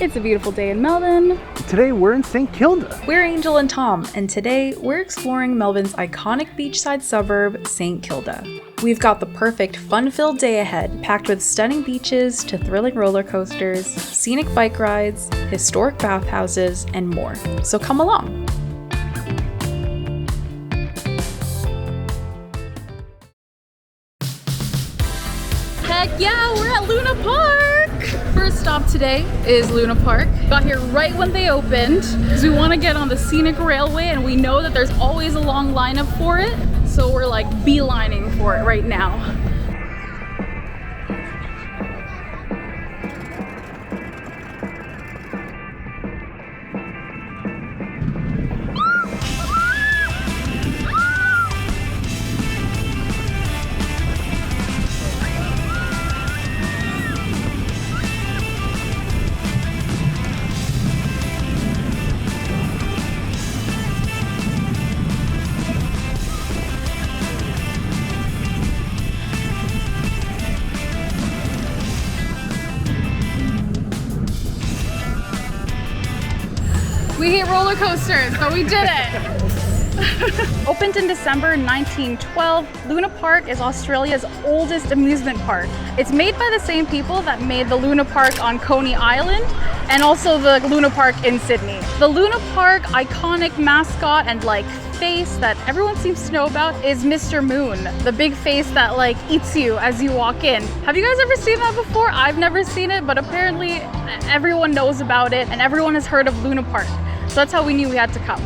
It's a beautiful day in Melbourne. Today we're in St. Kilda. We're Angel and Tom, and today we're exploring Melbourne's iconic beachside suburb, St. Kilda. We've got the perfect fun-filled day ahead, packed with stunning beaches to thrilling roller coasters, scenic bike rides, historic bathhouses, and more. So come along. Heck yeah, we're at Luna Park! First stop today is Luna Park. Got here right when they opened because we want to get on the scenic railway, and we know that there's always a long lineup for it. So we're like beelining for it right now. We hate roller coasters, but we did it! Opened in December 1912, Luna Park is Australia's oldest amusement park. It's made by the same people that made the Luna Park on Coney Island and also the Luna Park in Sydney. The Luna Park iconic mascot and face that everyone seems to know about is Mr. Moon, the big face that eats you as you walk in. Have you guys ever seen that before? I've never seen it, but apparently everyone knows about it and everyone has heard of Luna Park. So that's how we knew we had to come.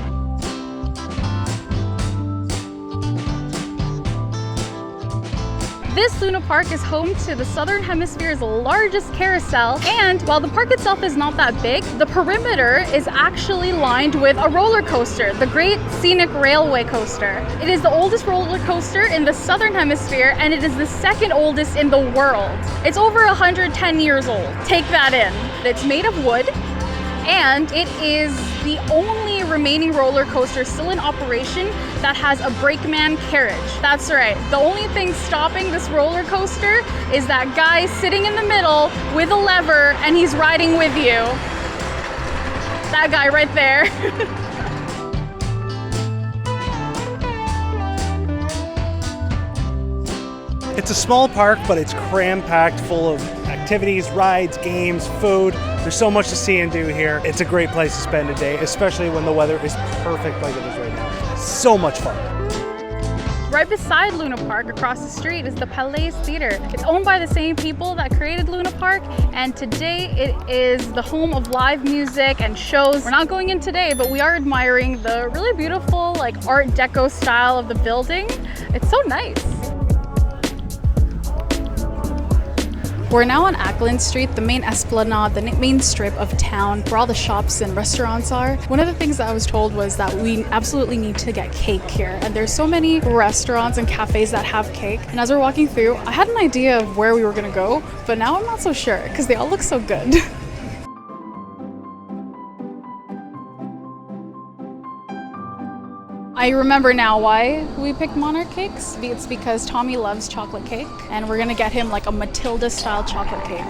This Luna Park is home to the Southern Hemisphere's largest carousel, and while the park itself is not that big, the perimeter is actually lined with a roller coaster, the Great Scenic Railway Coaster. It is the oldest roller coaster in the Southern Hemisphere, and it is the second oldest in the world. It's over 110 years old. Take that in. It's made of wood, and it is the only remaining roller coaster still in operation that has a brakeman carriage. That's right. The only thing stopping this roller coaster is that guy sitting in the middle with a lever, and he's riding with you. That guy right there. It's a small park, but it's cram-packed full of activities, rides, games, food. There's so much to see and do here. It's a great place to spend a day, especially when the weather is perfect like it is right now. So much fun. Right beside Luna Park, across the street, is the Palais Theatre. It's owned by the same people that created Luna Park, and today it is the home of live music and shows. We're not going in today, but we are admiring the really beautiful Art Deco style of the building. It's so nice. We're now on Acland Street, the main esplanade, the main strip of town where all the shops and restaurants are. One of the things that I was told was that we absolutely need to get cake here. And there's so many restaurants and cafes that have cake. And as we're walking through, I had an idea of where we were gonna go, but now I'm not so sure because they all look so good. I remember now why we picked Monarch Cakes. It's because Tommy loves chocolate cake, and we're gonna get him a Matilda style chocolate cake.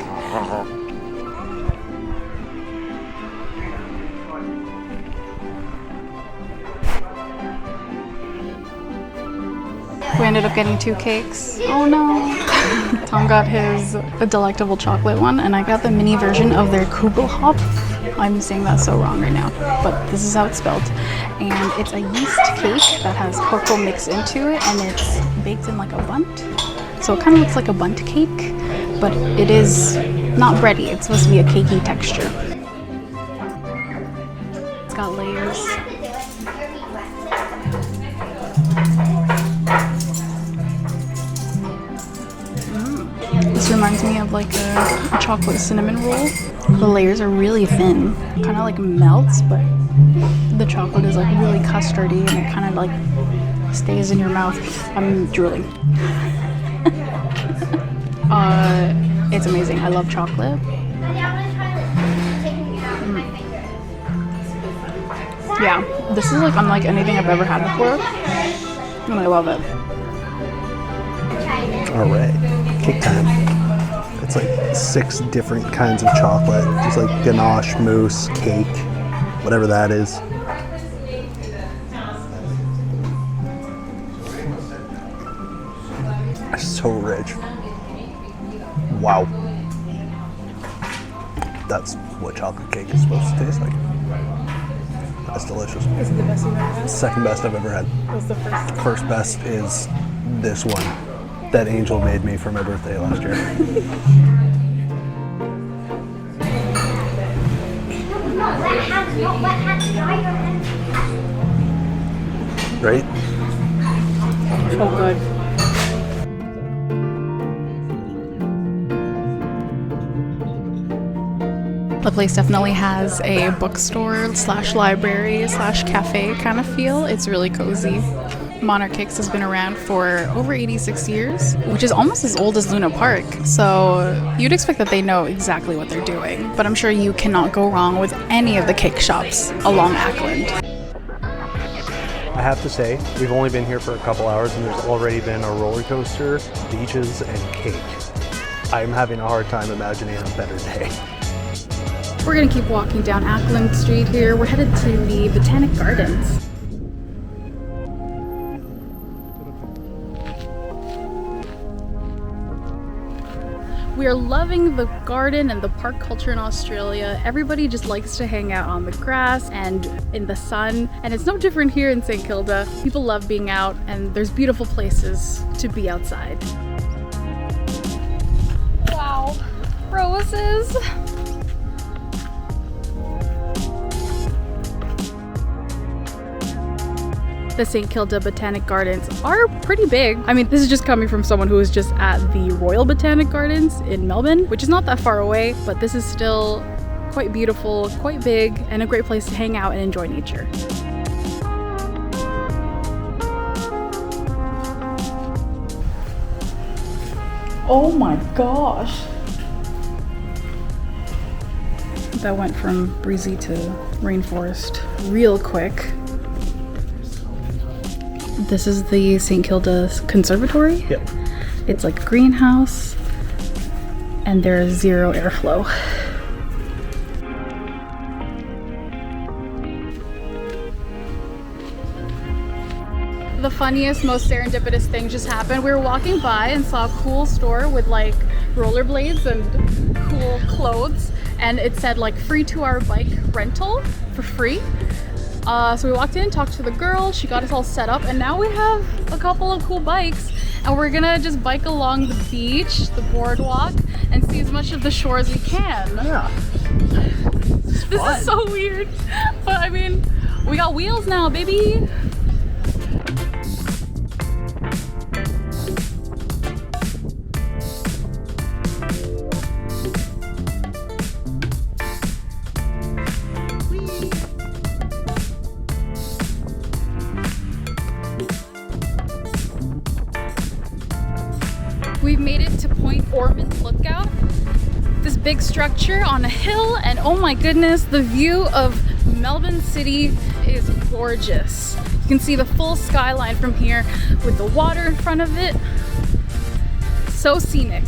We ended up getting 2 cakes. Oh no. Tom got a delectable chocolate one, and I got the mini version of their Kugelhopf. I'm saying that so wrong right now, but this is how it's spelled. And it's a yeast cake that has cocoa mixed into it, and it's baked in a bunt. So it kind of looks like a bunt cake, but it is not bready. It's supposed to be a cakey texture. It's got layers. This reminds me of a chocolate cinnamon roll. The layers are really thin, kind of melts, but the chocolate is really custardy, and it kind of stays in your mouth. I'm drooling. It's amazing. I love chocolate. Yeah, this is unlike anything I've ever had before, and I love it. All right, cake time. It's like 6 different kinds of chocolate. Just like ganache, mousse, cake, whatever that is. It's so rich. Wow. That's what chocolate cake is supposed to taste like. That's delicious. Is it the best you've ever had? Second best I've ever had. What's the first? First best is this one that Angel made me for my birthday last year. Right? So good. The place definitely has a bookstore slash library slash cafe kind of feel. It's really cozy. Monarch Cakes has been around for over 86 years, which is almost as old as Luna Park. So you'd expect that they know exactly what they're doing. But I'm sure you cannot go wrong with any of the cake shops along Ackland. I have to say, we've only been here for a couple hours and there's already been a roller coaster, beaches, and cake. I'm having a hard time imagining a better day. We're gonna keep walking down Ackland Street here. We're headed to the Botanic Gardens. We are loving the garden and the park culture in Australia. Everybody just likes to hang out on the grass and in the sun. And it's no different here in St. Kilda. People love being out and there's beautiful places to be outside. Wow, roses. The St. Kilda Botanic Gardens are pretty big. I mean, this is just coming from someone who was just at the Royal Botanic Gardens in Melbourne, which is not that far away, but this is still quite beautiful, quite big, and a great place to hang out and enjoy nature. Oh my gosh. That went from breezy to rainforest real quick. This is the St. Kilda Conservatory. Yep. It's like a greenhouse and there's zero airflow. The funniest, most serendipitous thing just happened. We were walking by and saw a cool store with like rollerblades and cool clothes, and it said like free 2-hour bike rental for free. So we walked in, talked to the girl, she got us all set up, and now we have a couple of cool bikes, and we're gonna just bike along the beach, the boardwalk, and see as much of the shore as we can. Yeah. This is so weird, but I mean, we got wheels now, baby. We've made it to Point Ormond Lookout, this big structure on a hill, and oh my goodness, the view of Melbourne City is gorgeous. You can see the full skyline from here with the water in front of it. So scenic.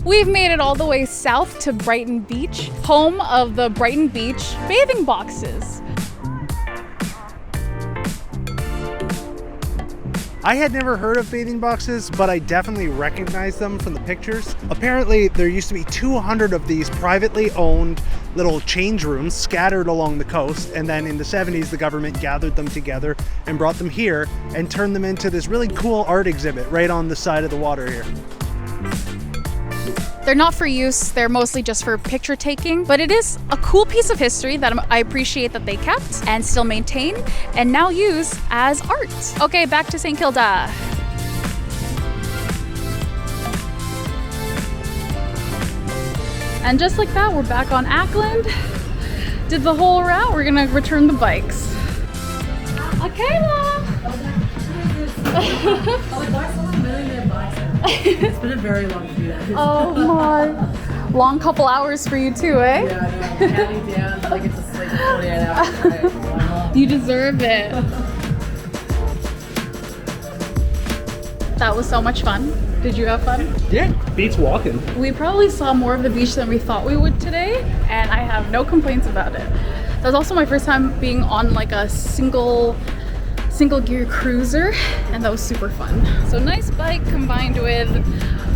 We've made it all the way south to Brighton Beach, home of the Brighton Beach bathing boxes. I had never heard of bathing boxes, but I definitely recognized them from the pictures. Apparently, there used to be 200 of these privately owned little change rooms scattered along the coast, and then in the 70s, the government gathered them together and brought them here and turned them into this really cool art exhibit right on the side of the water here. They're not for use, they're mostly just for picture taking, but it is a cool piece of history that I appreciate that they kept and still maintain and now use as art. Okay, back to St. Kilda. And just like that, we're back on Ackland. Did the whole route, we're gonna return the bikes. Akayla! It's been a very long few days. Oh my. Long couple hours for you too, eh? Yeah, I know. I'm counting down. I get to sleep for 48 hours straight. You deserve it. That was so much fun. Did you have fun? Yeah, beats walking. We probably saw more of the beach than we thought we would today, and I have no complaints about it. That was also my first time being on like a single gear cruiser, and that was super fun. So nice bike combined with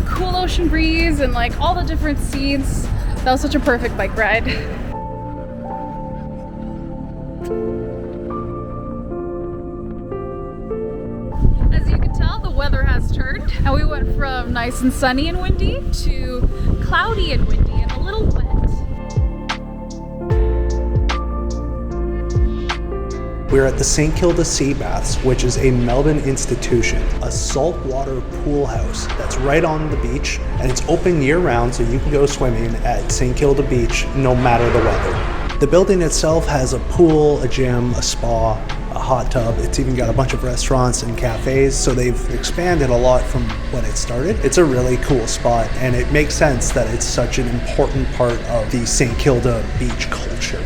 cool ocean breeze and like all the different scenes. That was such a perfect bike ride. As you can tell, the weather has turned, and we went from nice and sunny and windy to cloudy and windy and a little wet. We're at the St. Kilda Sea Baths, which is a Melbourne institution, a saltwater pool house that's right on the beach, and it's open year-round, so you can go swimming at St. Kilda Beach no matter the weather. The building itself has a pool, a gym, a spa, a hot tub. It's even got a bunch of restaurants and cafes, so they've expanded a lot from when it started. It's a really cool spot, and it makes sense that it's such an important part of the St. Kilda beach culture.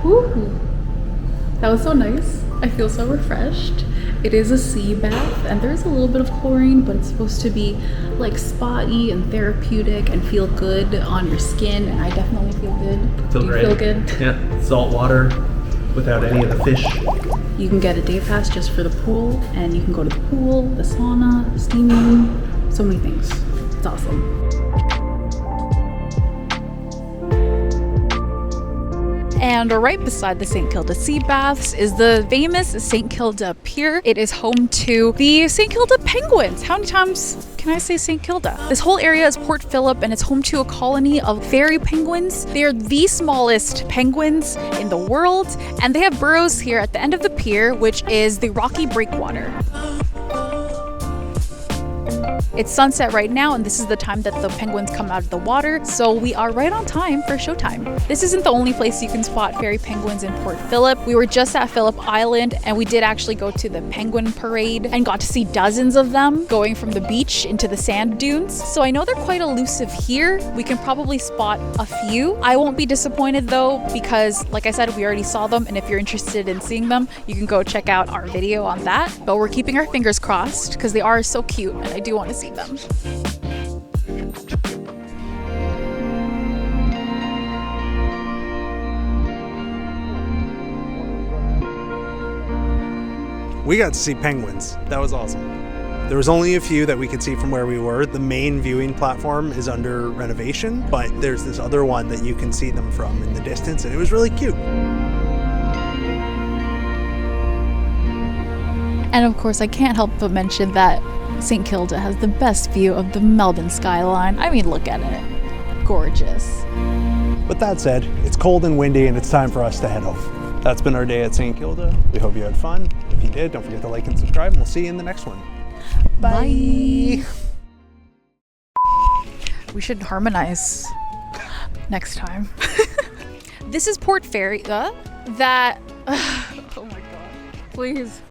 Ooh, that was so nice. I feel so refreshed. It is a sea bath and there's a little bit of chlorine, but it's supposed to be like spa-y and therapeutic and feel good on your skin, and I definitely feel good. Feel Do you great. feel good? Yeah, salt water without any of the fish. You can get a day pass just for the pool, and you can go to the pool, the sauna, the steam room, so many things. It's awesome. And right beside the St. Kilda Sea Baths is the famous St. Kilda Pier. It is home to the St. Kilda penguins. How many times can I say St. Kilda? This whole area is Port Phillip, and it's home to a colony of fairy penguins. They are the smallest penguins in the world, and they have burrows here at the end of the pier, which is the rocky breakwater. It's sunset right now, and this is the time that the penguins come out of the water, so we are right on time for showtime. This isn't the only place you can spot fairy penguins in Port Phillip. We were just at Phillip Island, and we did actually go to the penguin parade and got to see dozens of them going from the beach into the sand dunes. So I know they're quite elusive here. We can probably spot a few. I won't be disappointed though, because like I said, we already saw them, and if you're interested in seeing them, you can go check out our video on that. But we're keeping our fingers crossed because they are so cute, and I do want to see them. We got to see penguins. That was awesome. There was only a few that we could see from where we were. The main viewing platform is under renovation, but there's this other one that you can see them from in the distance, and it was really cute. And of course, I can't help but mention that St. Kilda has the best view of the Melbourne skyline. I mean, look at it. Gorgeous. But that said, it's cold and windy, and it's time for us to head home. That's been our day at St. Kilda. We hope you had fun. If you did, don't forget to like and subscribe, and we'll see you in the next one. Bye. We should harmonize next time. This is Port Fairy. Oh my god. Please.